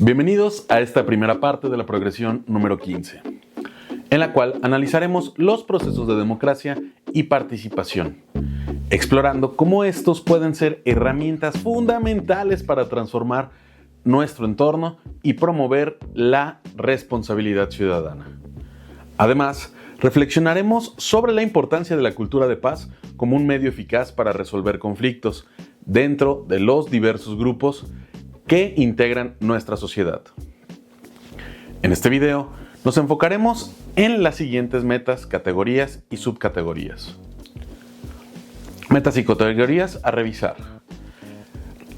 Bienvenidos a esta primera parte de la progresión número 15, en la cual analizaremos los procesos de democracia y participación, explorando cómo estos pueden ser herramientas fundamentales para transformar nuestro entorno y promover la responsabilidad ciudadana. Además, reflexionaremos sobre la importancia de la cultura de paz como un medio eficaz para resolver conflictos dentro de los diversos grupos que integran nuestra sociedad. En este video nos enfocaremos en las siguientes metas, categorías y subcategorías. Metas y categorías a revisar.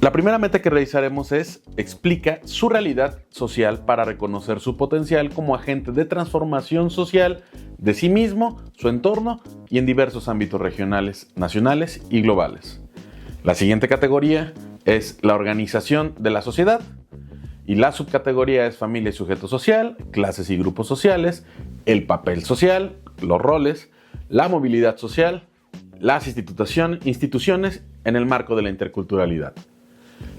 La primera meta que revisaremos es: explica su realidad social para reconocer su potencial como agente de transformación social de sí mismo, su entorno y en diversos ámbitos regionales, nacionales y globales. La siguiente categoría es la organización de la sociedad y la subcategoría es familia y sujeto social, clases y grupos sociales, el papel social, los roles, la movilidad social, las instituciones en el marco de la interculturalidad.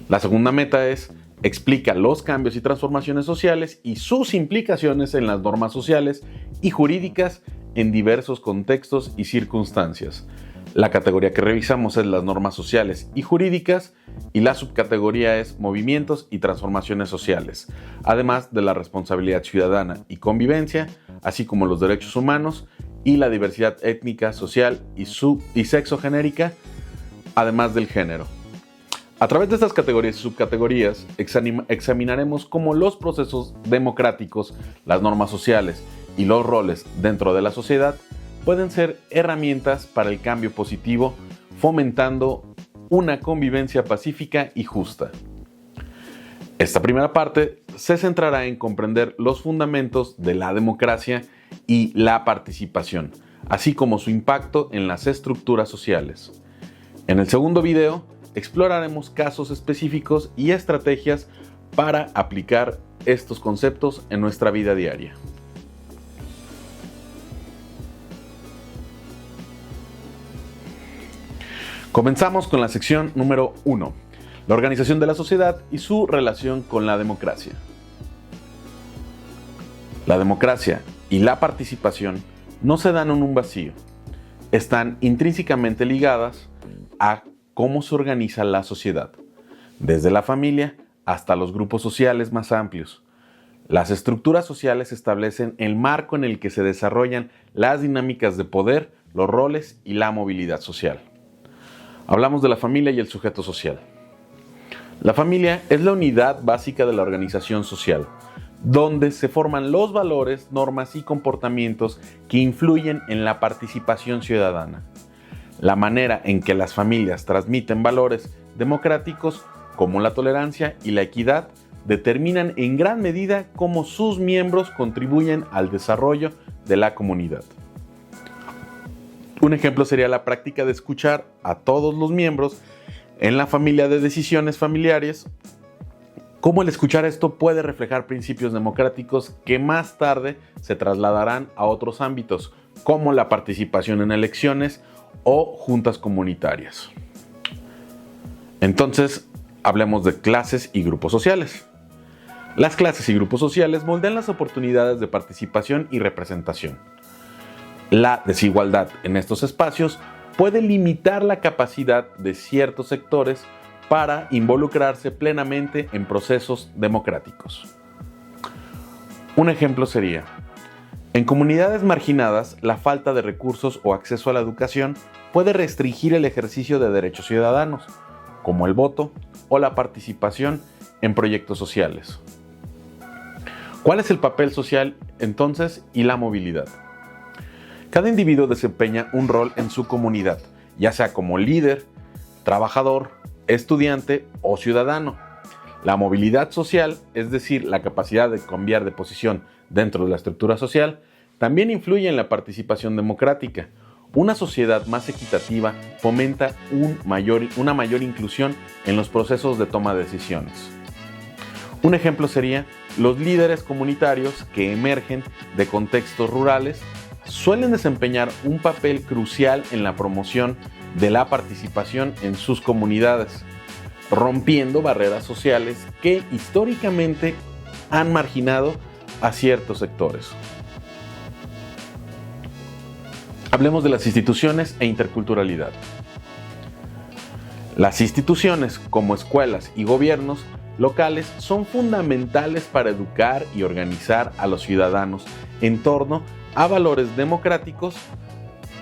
La segunda meta es: explica los cambios y transformaciones sociales y sus implicaciones en las normas sociales y jurídicas en diversos contextos y circunstancias. La categoría que revisamos es las normas sociales y jurídicas y la subcategoría es movimientos y transformaciones sociales, además de la responsabilidad ciudadana y convivencia, así como los derechos humanos y la diversidad étnica, social y sexogenérica, además del género. A través de estas categorías y subcategorías examinaremos cómo los procesos democráticos, las normas sociales y los roles dentro de la sociedad pueden ser herramientas para el cambio positivo, fomentando una convivencia pacífica y justa. Esta primera parte se centrará en comprender los fundamentos de la democracia y la participación, así como su impacto en las estructuras sociales. En el segundo video, exploraremos casos específicos y estrategias para aplicar estos conceptos en nuestra vida diaria. Comenzamos con la sección número 1, la organización de la sociedad y su relación con la democracia. La democracia y la participación no se dan en un vacío, están intrínsecamente ligadas a cómo se organiza la sociedad, desde la familia hasta los grupos sociales más amplios. Las estructuras sociales establecen el marco en el que se desarrollan las dinámicas de poder, los roles y la movilidad social. Hablamos de la familia y el sujeto social. La familia es la unidad básica de la organización social, donde se forman los valores, normas y comportamientos que influyen en la participación ciudadana. La manera en que las familias transmiten valores democráticos como la tolerancia y la equidad determinan en gran medida cómo sus miembros contribuyen al desarrollo de la comunidad. Un ejemplo sería la práctica de escuchar a todos los miembros en la familia de decisiones familiares. Cómo el escuchar esto puede reflejar principios democráticos que más tarde se trasladarán a otros ámbitos, como la participación en elecciones o juntas comunitarias. Entonces, hablemos de clases y grupos sociales. Las clases y grupos sociales moldean las oportunidades de participación y representación. La desigualdad en estos espacios puede limitar la capacidad de ciertos sectores para involucrarse plenamente en procesos democráticos. Un ejemplo sería: en comunidades marginadas, la falta de recursos o acceso a la educación puede restringir el ejercicio de derechos ciudadanos, como el voto o la participación en proyectos sociales. ¿Cuál es el papel social entonces y la movilidad? Cada individuo desempeña un rol en su comunidad, ya sea como líder, trabajador, estudiante o ciudadano. La movilidad social, es decir, la capacidad de cambiar de posición dentro de la estructura social, también influye en la participación democrática. Una sociedad más equitativa fomenta una mayor inclusión en los procesos de toma de decisiones. Un ejemplo sería los líderes comunitarios que emergen de contextos rurales suelen desempeñar un papel crucial en la promoción de la participación en sus comunidades, rompiendo barreras sociales que históricamente han marginado a ciertos sectores. Hablemos de las instituciones e interculturalidad. Las instituciones, como escuelas y gobiernos locales, son fundamentales para educar y organizar a los ciudadanos en torno a valores democráticos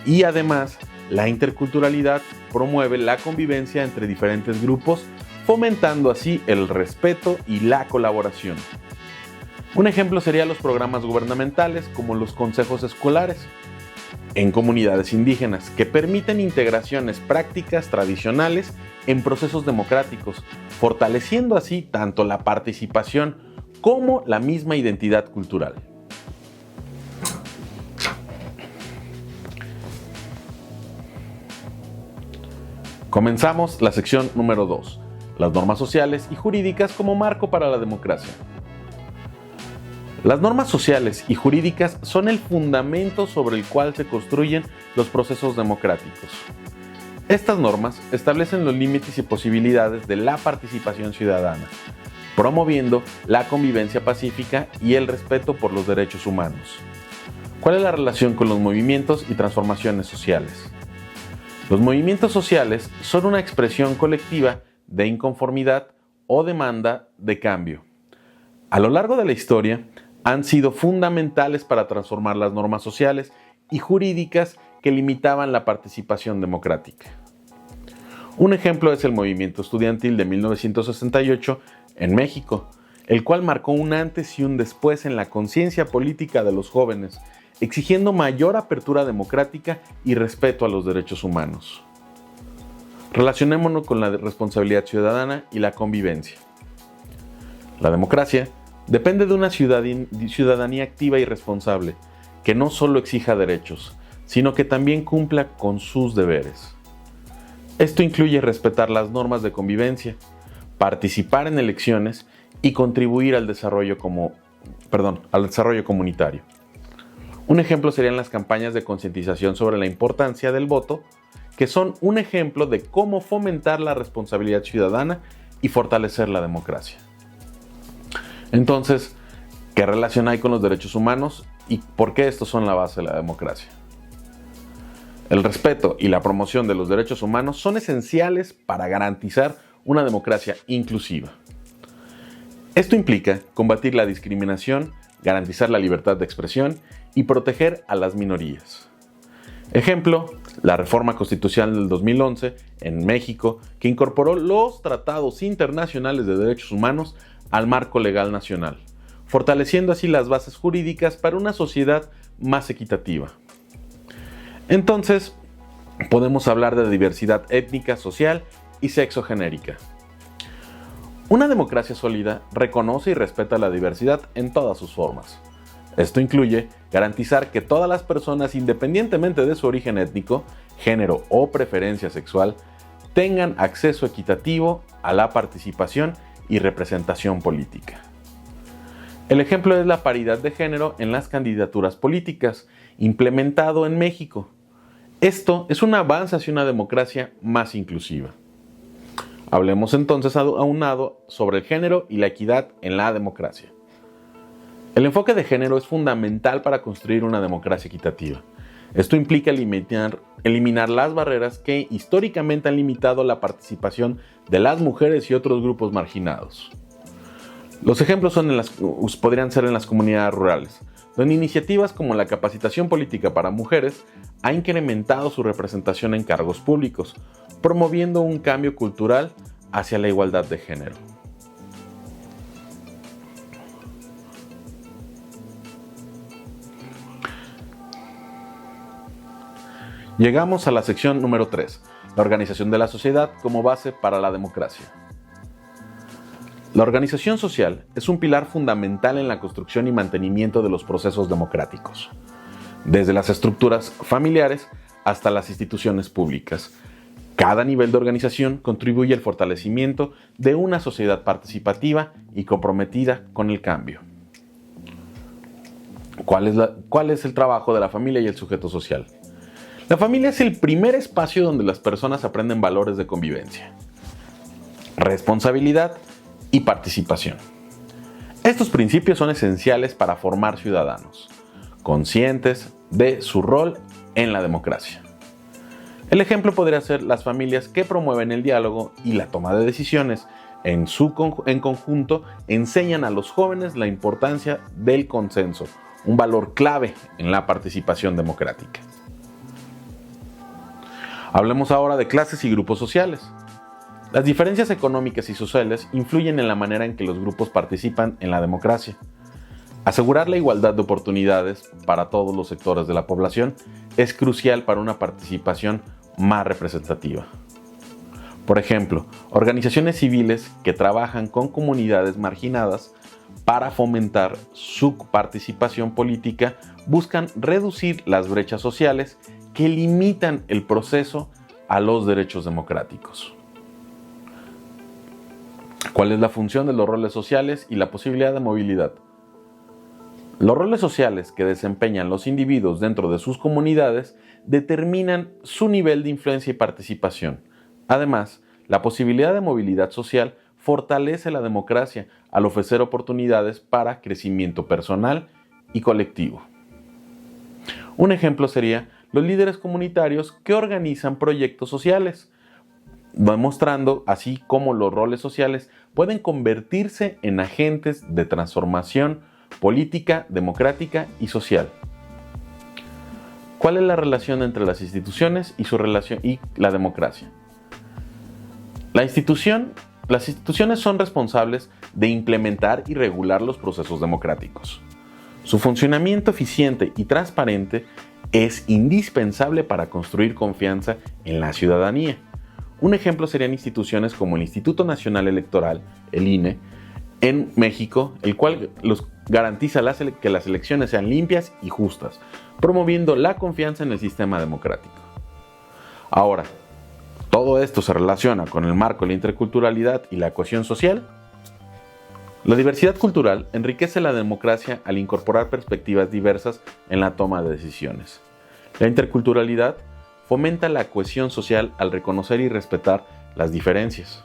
y además la interculturalidad promueve la convivencia entre diferentes grupos, fomentando así el respeto y la colaboración. Un ejemplo serían los programas gubernamentales como los consejos escolares en comunidades indígenas, que permiten integraciones prácticas tradicionales en procesos democráticos, fortaleciendo así tanto la participación como la misma identidad cultural. Comenzamos la sección número 2, las normas sociales y jurídicas como marco para la democracia. Las normas sociales y jurídicas son el fundamento sobre el cual se construyen los procesos democráticos. Estas normas establecen los límites y posibilidades de la participación ciudadana, promoviendo la convivencia pacífica y el respeto por los derechos humanos. ¿Cuál es la relación con los movimientos y transformaciones sociales? Los movimientos sociales son una expresión colectiva de inconformidad o demanda de cambio. A lo largo de la historia, han sido fundamentales para transformar las normas sociales y jurídicas que limitaban la participación democrática. Un ejemplo es el movimiento estudiantil de 1968 en México, el cual marcó un antes y un después en la conciencia política de los jóvenes, exigiendo mayor apertura democrática y respeto a los derechos humanos. Relacionémonos con la responsabilidad ciudadana y la convivencia. La democracia depende de una ciudadanía activa y responsable, que no solo exija derechos, sino que también cumpla con sus deberes. Esto incluye respetar las normas de convivencia, participar en elecciones y contribuir al desarrollo comunitario. Un ejemplo serían las campañas de concientización sobre la importancia del voto, que son un ejemplo de cómo fomentar la responsabilidad ciudadana y fortalecer la democracia. Entonces, ¿qué relación hay con los derechos humanos y por qué estos son la base de la democracia? El respeto y la promoción de los derechos humanos son esenciales para garantizar una democracia inclusiva. Esto implica combatir la discriminación, garantizar la libertad de expresión y proteger a las minorías. Ejemplo, la reforma constitucional del 2011 en México, que incorporó los tratados internacionales de derechos humanos al marco legal nacional, fortaleciendo así las bases jurídicas para una sociedad más equitativa. Entonces, podemos hablar de diversidad étnica, social y sexogenérica. Una democracia sólida reconoce y respeta la diversidad en todas sus formas. Esto incluye garantizar que todas las personas, independientemente de su origen étnico, género o preferencia sexual, tengan acceso equitativo a la participación y representación política. El ejemplo es la paridad de género en las candidaturas políticas, implementado en México. Esto es un avance hacia una democracia más inclusiva. Hablemos entonces aunado sobre el género y la equidad en la democracia. El enfoque de género es fundamental para construir una democracia equitativa. Esto implica eliminar las barreras que históricamente han limitado la participación de las mujeres y otros grupos marginados. Los ejemplos podrían ser en las comunidades rurales, donde iniciativas como la capacitación política para mujeres ha incrementado su representación en cargos públicos, promoviendo un cambio cultural hacia la igualdad de género. Llegamos a la sección número 3, la organización de la sociedad como base para la democracia. La organización social es un pilar fundamental en la construcción y mantenimiento de los procesos democráticos, desde las estructuras familiares hasta las instituciones públicas. Cada nivel de organización contribuye al fortalecimiento de una sociedad participativa y comprometida con el cambio. ¿Cuál es el trabajo de la familia y el sujeto social? La familia es el primer espacio donde las personas aprenden valores de convivencia, responsabilidad y participación. Estos principios son esenciales para formar ciudadanos conscientes de su rol en la democracia. El ejemplo podría ser las familias que promueven el diálogo y la toma de decisiones. En conjunto, enseñan a los jóvenes la importancia del consenso, un valor clave en la participación democrática. Hablemos ahora de clases y grupos sociales. Las diferencias económicas y sociales influyen en la manera en que los grupos participan en la democracia. Asegurar la igualdad de oportunidades para todos los sectores de la población es crucial para una participación más representativa. Por ejemplo, organizaciones civiles que trabajan con comunidades marginadas para fomentar su participación política buscan reducir las brechas sociales que limitan el proceso a los derechos democráticos. ¿Cuál es la función de los roles sociales y la posibilidad de movilidad? Los roles sociales que desempeñan los individuos dentro de sus comunidades determinan su nivel de influencia y participación. Además, la posibilidad de movilidad social fortalece la democracia al ofrecer oportunidades para crecimiento personal y colectivo. Un ejemplo sería los líderes comunitarios que organizan proyectos sociales, demostrando así cómo los roles sociales pueden convertirse en agentes de transformación política, democrática y social. ¿Cuál es la relación entre las instituciones y la democracia? Las instituciones son responsables de implementar y regular los procesos democráticos. Su funcionamiento eficiente y transparente es indispensable para construir confianza en la ciudadanía. Un ejemplo serían instituciones como el Instituto Nacional Electoral, el INE, en México, el cual garantiza que las elecciones sean limpias y justas, promoviendo la confianza en el sistema democrático. Ahora, ¿todo esto se relaciona con el marco de la interculturalidad y la cohesión social? La diversidad cultural enriquece la democracia al incorporar perspectivas diversas en la toma de decisiones. La interculturalidad fomenta la cohesión social al reconocer y respetar las diferencias.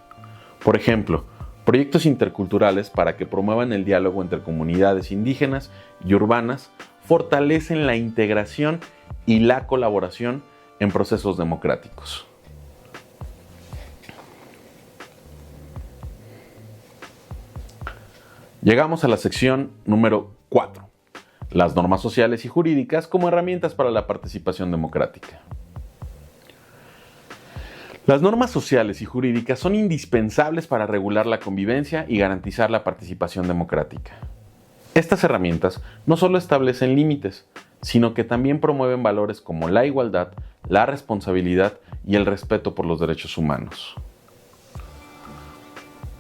Por ejemplo, proyectos interculturales para que promuevan el diálogo entre comunidades indígenas y urbanas fortalecen la integración y la colaboración en procesos democráticos. Llegamos a la sección número 4, las normas sociales y jurídicas como herramientas para la participación democrática. Las normas sociales y jurídicas son indispensables para regular la convivencia y garantizar la participación democrática. Estas herramientas no solo establecen límites, sino que también promueven valores como la igualdad, la responsabilidad y el respeto por los derechos humanos.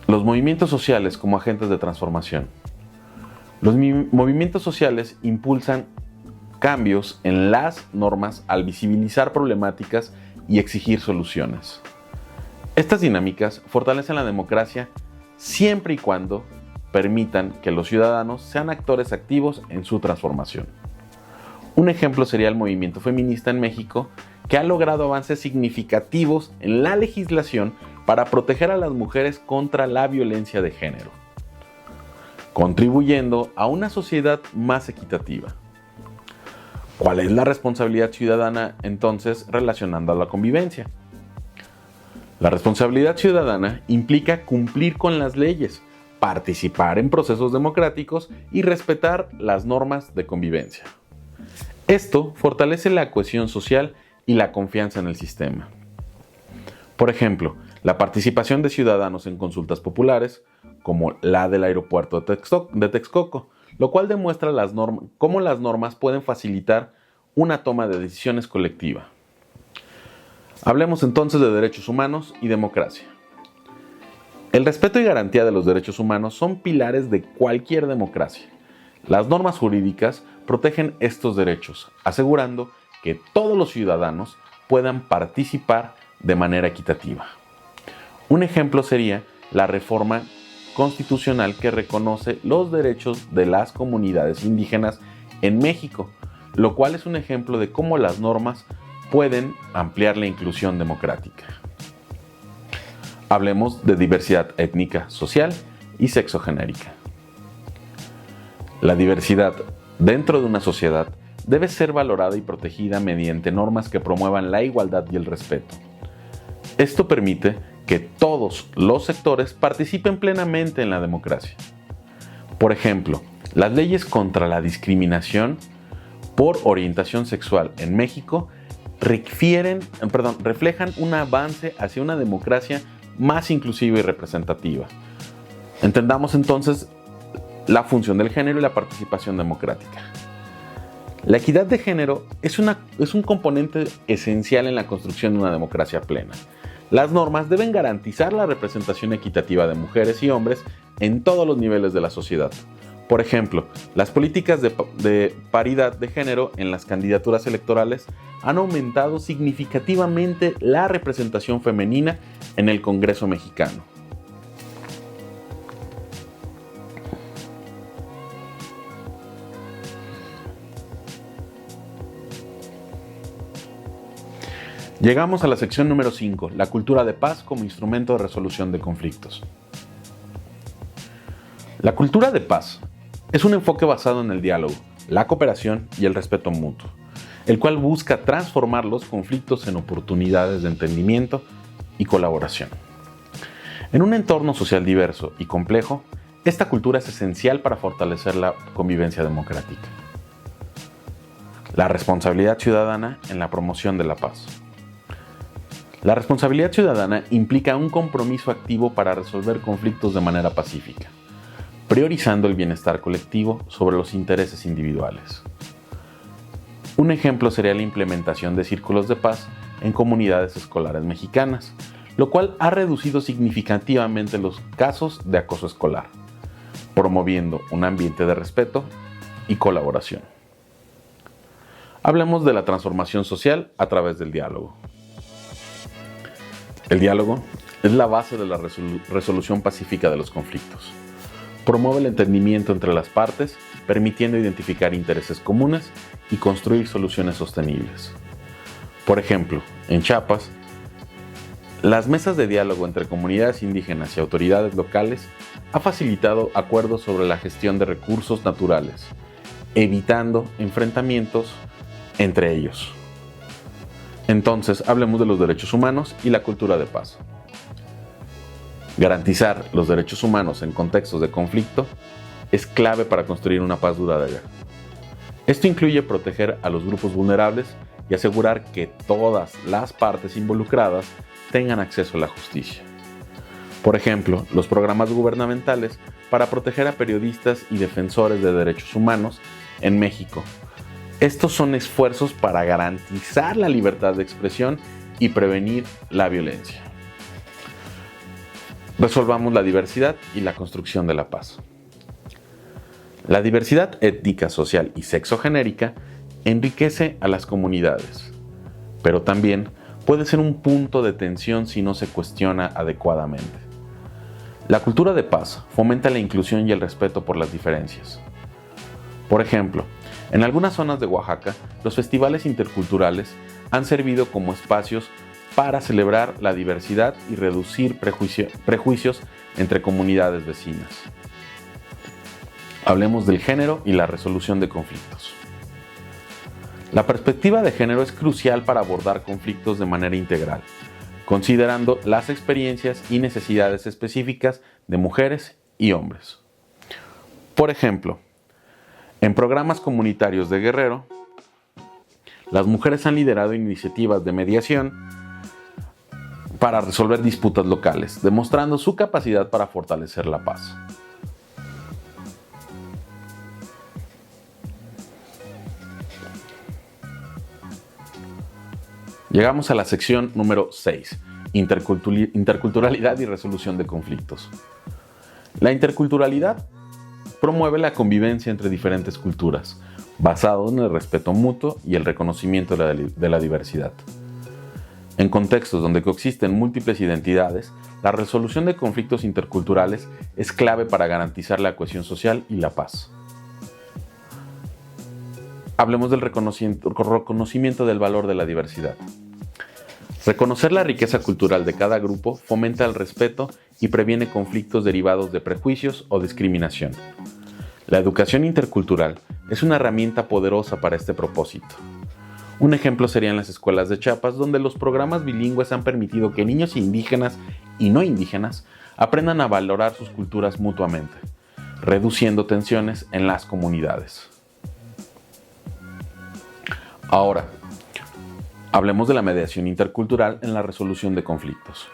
Los movimientos sociales como agentes de transformación. Los movimientos sociales impulsan cambios en las normas al visibilizar problemáticas y exigir soluciones. Estas dinámicas fortalecen la democracia siempre y cuando permitan que los ciudadanos sean actores activos en su transformación. Un ejemplo sería el movimiento feminista en México, que ha logrado avances significativos en la legislación para proteger a las mujeres contra la violencia de género, contribuyendo a una sociedad más equitativa. ¿Cuál es la responsabilidad ciudadana entonces relacionando a la convivencia? La responsabilidad ciudadana implica cumplir con las leyes, participar en procesos democráticos y respetar las normas de convivencia. Esto fortalece la cohesión social y la confianza en el sistema. Por ejemplo, la participación de ciudadanos en consultas populares, como la del aeropuerto de Texcoco, lo cual demuestra cómo las normas pueden facilitar una toma de decisiones colectiva. Hablemos entonces de derechos humanos y democracia. El respeto y garantía de los derechos humanos son pilares de cualquier democracia. Las normas jurídicas protegen estos derechos, asegurando que todos los ciudadanos puedan participar de manera equitativa. Un ejemplo sería la reforma constitucional que reconoce los derechos de las comunidades indígenas en México, lo cual es un ejemplo de cómo las normas pueden ampliar la inclusión democrática. Hablemos de diversidad étnica, social y sexogenérica. La diversidad dentro de una sociedad debe ser valorada y protegida mediante normas que promuevan la igualdad y el respeto. Esto permite que todos los sectores participen plenamente en la democracia. Por ejemplo, las leyes contra la discriminación por orientación sexual en México reflejan un avance hacia una democracia más inclusiva y representativa. Entendamos entonces la función del género y la participación democrática. La equidad de género es un componente esencial en la construcción de una democracia plena. Las normas deben garantizar la representación equitativa de mujeres y hombres en todos los niveles de la sociedad. Por ejemplo, las políticas de paridad de género en las candidaturas electorales han aumentado significativamente la representación femenina en el Congreso mexicano. Llegamos a la sección número 5, la cultura de paz como instrumento de resolución de conflictos. La cultura de paz es un enfoque basado en el diálogo, la cooperación y el respeto mutuo, el cual busca transformar los conflictos en oportunidades de entendimiento y colaboración. En un entorno social diverso y complejo, esta cultura es esencial para fortalecer la convivencia democrática. La responsabilidad ciudadana en la promoción de la paz. La responsabilidad ciudadana implica un compromiso activo para resolver conflictos de manera pacífica, priorizando el bienestar colectivo sobre los intereses individuales. Un ejemplo sería la implementación de círculos de paz en comunidades escolares mexicanas, lo cual ha reducido significativamente los casos de acoso escolar, promoviendo un ambiente de respeto y colaboración. Hablemos de la transformación social a través del diálogo. El diálogo es la base de la resolución pacífica de los conflictos. Promueve el entendimiento entre las partes, permitiendo identificar intereses comunes y construir soluciones sostenibles. Por ejemplo, en Chiapas, las mesas de diálogo entre comunidades indígenas y autoridades locales han facilitado acuerdos sobre la gestión de recursos naturales, evitando enfrentamientos entre ellos. Entonces, hablemos de los derechos humanos y la cultura de paz. Garantizar los derechos humanos en contextos de conflicto es clave para construir una paz duradera. Esto incluye proteger a los grupos vulnerables y asegurar que todas las partes involucradas tengan acceso a la justicia. Por ejemplo, los programas gubernamentales para proteger a periodistas y defensores de derechos humanos en México. Estos son esfuerzos para garantizar la libertad de expresión y prevenir la violencia. Resolvamos la diversidad y la construcción de la paz. La diversidad étnica, social y sexogenérica enriquece a las comunidades, pero también puede ser un punto de tensión si no se cuestiona adecuadamente. La cultura de paz fomenta la inclusión y el respeto por las diferencias. Por ejemplo, en algunas zonas de Oaxaca, los festivales interculturales han servido como espacios para celebrar la diversidad y reducir prejuicios entre comunidades vecinas. Hablemos del género y la resolución de conflictos. La perspectiva de género es crucial para abordar conflictos de manera integral, considerando las experiencias y necesidades específicas de mujeres y hombres. Por ejemplo, en programas comunitarios de Guerrero, las mujeres han liderado iniciativas de mediación para resolver disputas locales, demostrando su capacidad para fortalecer la paz. Llegamos a la sección número 6, interculturalidad y resolución de conflictos. La interculturalidad promueve la convivencia entre diferentes culturas, basado en el respeto mutuo y el reconocimiento de la diversidad. En contextos donde coexisten múltiples identidades, la resolución de conflictos interculturales es clave para garantizar la cohesión social y la paz. Hablemos del reconocimiento del valor de la diversidad. Reconocer la riqueza cultural de cada grupo fomenta el respeto y previene conflictos derivados de prejuicios o discriminación. La educación intercultural es una herramienta poderosa para este propósito. Un ejemplo serían las escuelas de Chiapas, donde los programas bilingües han permitido que niños indígenas y no indígenas aprendan a valorar sus culturas mutuamente, reduciendo tensiones en las comunidades. Ahora, hablemos de la mediación intercultural en la resolución de conflictos.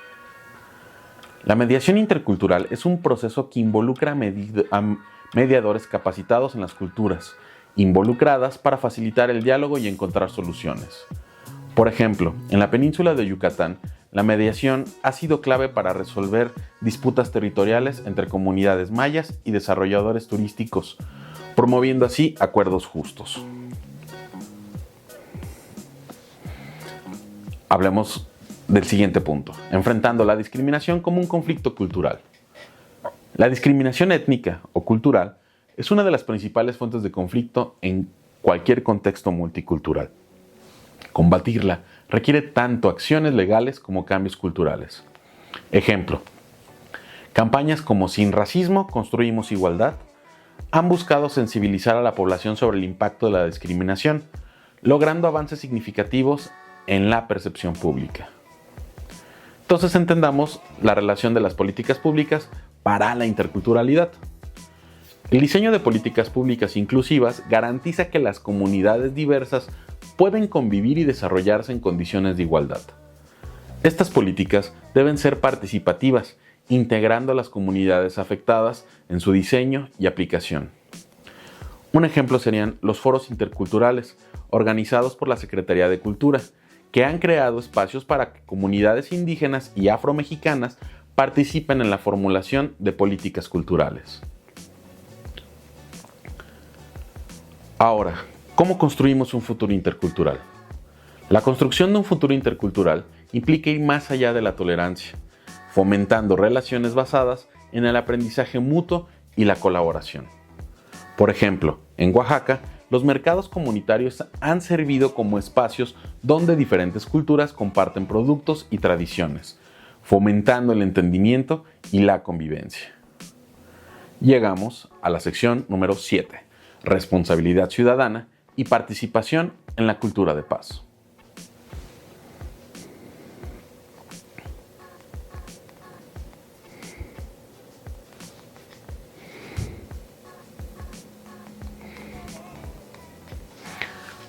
La mediación intercultural es un proceso que involucra a mediadores capacitados en las culturas involucradas para facilitar el diálogo y encontrar soluciones. Por ejemplo, en la península de Yucatán, la mediación ha sido clave para resolver disputas territoriales entre comunidades mayas y desarrolladores turísticos, promoviendo así acuerdos justos. Hablemos del siguiente punto, enfrentando la discriminación como un conflicto cultural. La discriminación étnica o cultural es una de las principales fuentes de conflicto en cualquier contexto multicultural. Combatirla requiere tanto acciones legales como cambios culturales. Ejemplo, campañas como Sin Racismo, Construimos Igualdad han buscado sensibilizar a la población sobre el impacto de la discriminación, logrando avances significativos en la percepción pública. Entonces entendamos la relación de las políticas públicas para la interculturalidad. El diseño de políticas públicas inclusivas garantiza que las comunidades diversas pueden convivir y desarrollarse en condiciones de igualdad. Estas políticas deben ser participativas, integrando a las comunidades afectadas en su diseño y aplicación. Un ejemplo serían los foros interculturales, organizados por la Secretaría de Cultura, que han creado espacios para que comunidades indígenas y afromexicanas participen en la formulación de políticas culturales. Ahora, ¿cómo construimos un futuro intercultural? La construcción de un futuro intercultural implica ir más allá de la tolerancia, fomentando relaciones basadas en el aprendizaje mutuo y la colaboración. Por ejemplo, en Oaxaca, los mercados comunitarios han servido como espacios donde diferentes culturas comparten productos y tradiciones, fomentando el entendimiento y la convivencia. Llegamos a la sección número 7, responsabilidad ciudadana y participación en la cultura de paz.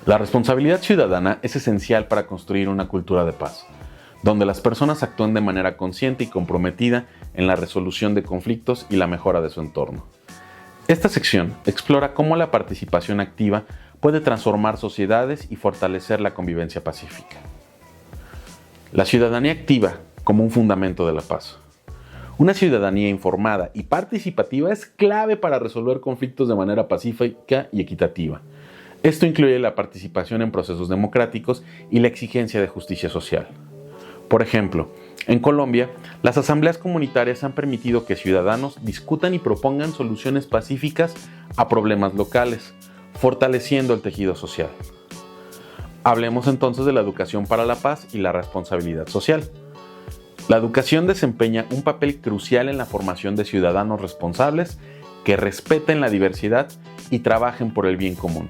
La responsabilidad ciudadana es esencial para construir una cultura de paz, donde las personas actúen de manera consciente y comprometida en la resolución de conflictos y la mejora de su entorno. Esta sección explora cómo la participación activa puede transformar sociedades y fortalecer la convivencia pacífica. La ciudadanía activa como un fundamento de la paz. Una ciudadanía informada y participativa es clave para resolver conflictos de manera pacífica y equitativa. Esto incluye la participación en procesos democráticos y la exigencia de justicia social. Por ejemplo, en Colombia, las asambleas comunitarias han permitido que ciudadanos discutan y propongan soluciones pacíficas a problemas locales, fortaleciendo el tejido social. Hablemos entonces de la educación para la paz y la responsabilidad social. La educación desempeña un papel crucial en la formación de ciudadanos responsables que respeten la diversidad y trabajen por el bien común.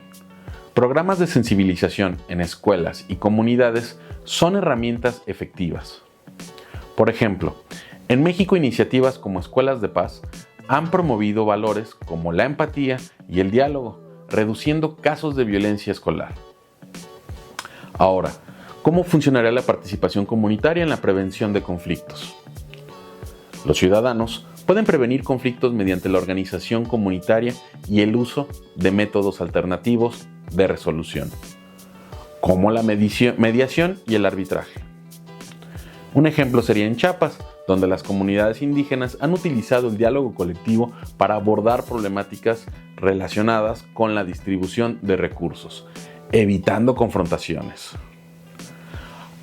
Programas de sensibilización en escuelas y comunidades son herramientas efectivas. Por ejemplo, en México iniciativas como Escuelas de Paz han promovido valores como la empatía y el diálogo, reduciendo casos de violencia escolar. Ahora, ¿cómo funcionaría la participación comunitaria en la prevención de conflictos? Los ciudadanos pueden prevenir conflictos mediante la organización comunitaria y el uso de métodos alternativos de resolución, como la mediación y el arbitraje. Un ejemplo sería en Chiapas, donde las comunidades indígenas han utilizado el diálogo colectivo para abordar problemáticas relacionadas con la distribución de recursos, evitando confrontaciones.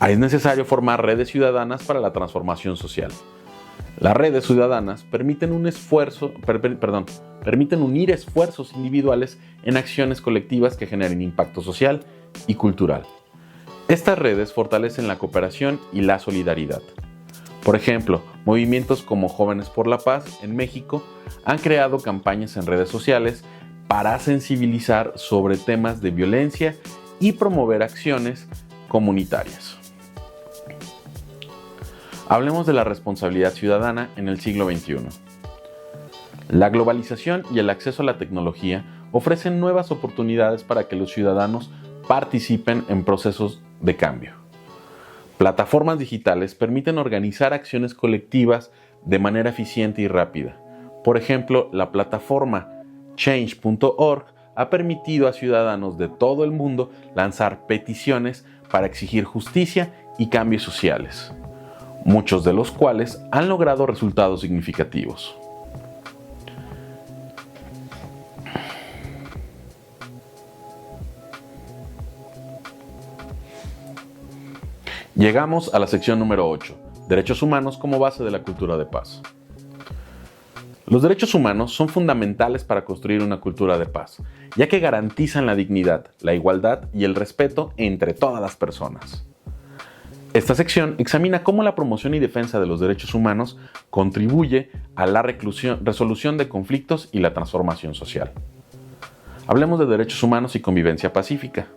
Es necesario formar redes ciudadanas para la transformación social. Las redes ciudadanas permiten unir esfuerzos individuales en acciones colectivas que generen impacto social y cultural. Estas redes fortalecen la cooperación y la solidaridad. Por ejemplo, movimientos como Jóvenes por la Paz en México han creado campañas en redes sociales para sensibilizar sobre temas de violencia y promover acciones comunitarias. Hablemos de la responsabilidad ciudadana en el siglo XXI. La globalización y el acceso a la tecnología ofrecen nuevas oportunidades para que los ciudadanos participen en procesos de cambio. Plataformas digitales permiten organizar acciones colectivas de manera eficiente y rápida. Por ejemplo, la plataforma Change.org ha permitido a ciudadanos de todo el mundo lanzar peticiones para exigir justicia y cambios sociales, muchos de los cuales han logrado resultados significativos. Llegamos a la sección número 8, Derechos humanos como base de la cultura de paz. Los derechos humanos son fundamentales para construir una cultura de paz, ya que garantizan la dignidad, la igualdad y el respeto entre todas las personas. Esta sección examina cómo la promoción y defensa de los derechos humanos contribuye a la resolución de conflictos y la transformación social. Hablemos de derechos humanos y convivencia pacífica.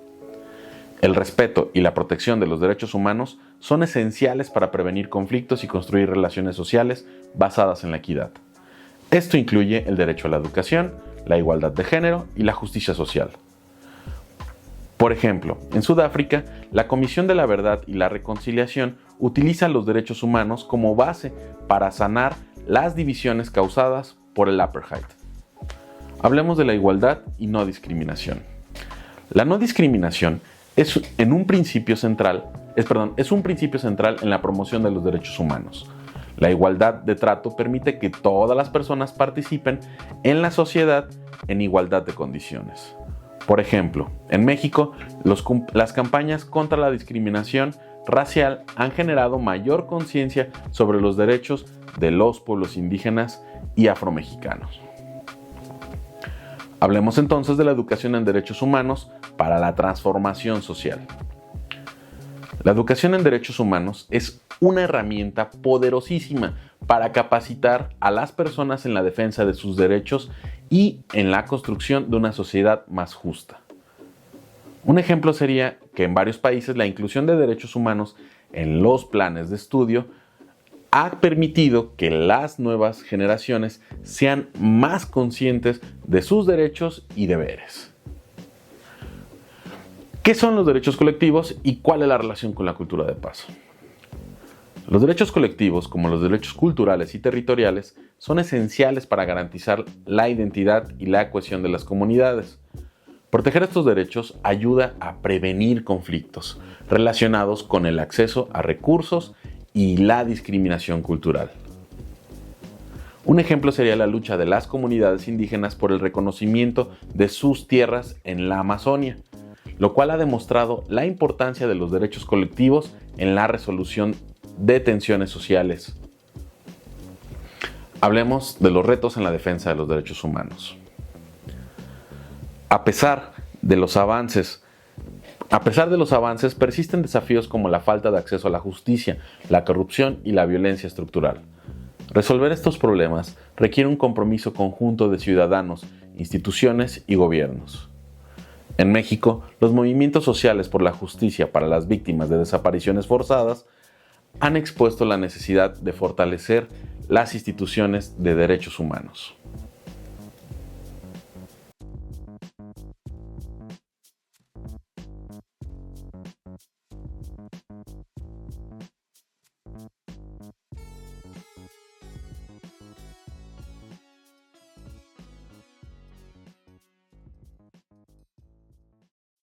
El respeto y la protección de los derechos humanos son esenciales para prevenir conflictos y construir relaciones sociales basadas en la equidad. Esto incluye el derecho a la educación, la igualdad de género y la justicia social. Por ejemplo, en Sudáfrica, la Comisión de la Verdad y la Reconciliación utiliza los derechos humanos como base para sanar las divisiones causadas por el apartheid. Hablemos de la igualdad y no discriminación. La no discriminación es un principio central en la promoción de los derechos humanos. La igualdad de trato permite que todas las personas participen en la sociedad en igualdad de condiciones. Por ejemplo, en México, las campañas contra la discriminación racial han generado mayor conciencia sobre los derechos de los pueblos indígenas y afromexicanos. Hablemos entonces de la educación en derechos humanos para la transformación social. La educación en derechos humanos es una herramienta poderosísima para capacitar a las personas en la defensa de sus derechos y en la construcción de una sociedad más justa. Un ejemplo sería que en varios países la inclusión de derechos humanos en los planes de estudio ha permitido que las nuevas generaciones sean más conscientes de sus derechos y deberes. ¿Qué son los derechos colectivos y cuál es la relación con la cultura de paz? Los derechos colectivos, como los derechos culturales y territoriales, son esenciales para garantizar la identidad y la cohesión de las comunidades. Proteger estos derechos ayuda a prevenir conflictos relacionados con el acceso a recursos y la discriminación cultural. Un ejemplo sería la lucha de las comunidades indígenas por el reconocimiento de sus tierras en la Amazonia, lo cual ha demostrado la importancia de los derechos colectivos en la resolución de tensiones sociales. Hablemos de los retos en la defensa de los derechos humanos. A pesar de los avances, persisten desafíos como la falta de acceso a la justicia, la corrupción y la violencia estructural. Resolver estos problemas requiere un compromiso conjunto de ciudadanos, instituciones y gobiernos. En México, los movimientos sociales por la justicia para las víctimas de desapariciones forzadas han expuesto la necesidad de fortalecer las instituciones de derechos humanos.